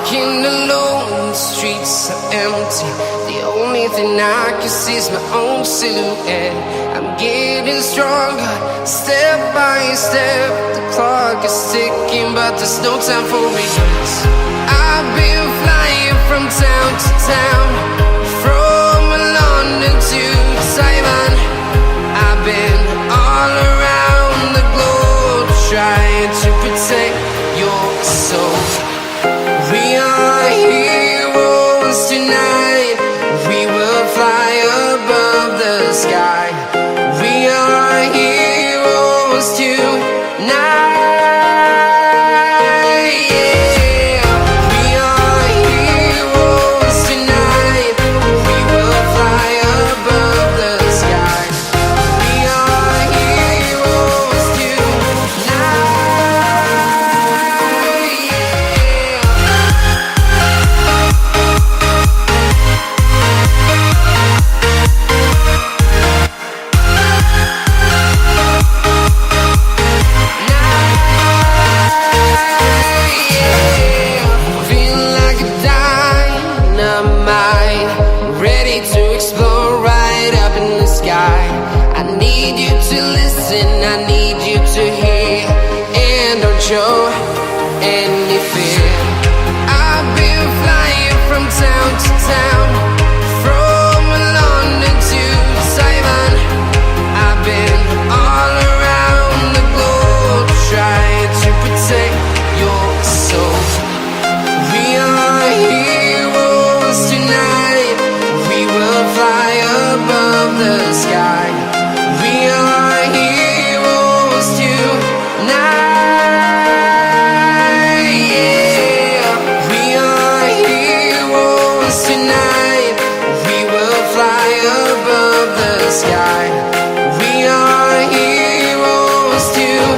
walking alone, the streets are empty. The only thing I can see is my own silhouette. I'm getting stronger, step by step. The clock is ticking, but there's no time for regrets. I've been flying from town to town, from London to Taiwan. I've been all around the globe, trying to protect your soul. We are heroes tonight. We will fly above the sky. We are heroes tonight. I need you to hear, and don't show any fear. I've been flying from town to town, from London to Taiwan. I've been all around the globe, trying to protect your soul. We are heroes tonight. We will fly above the sky. We are heroes tonight. We are heroes tonight. We will fly above the sky. We are heroes tonight.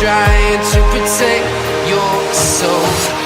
Trying to protect your soul.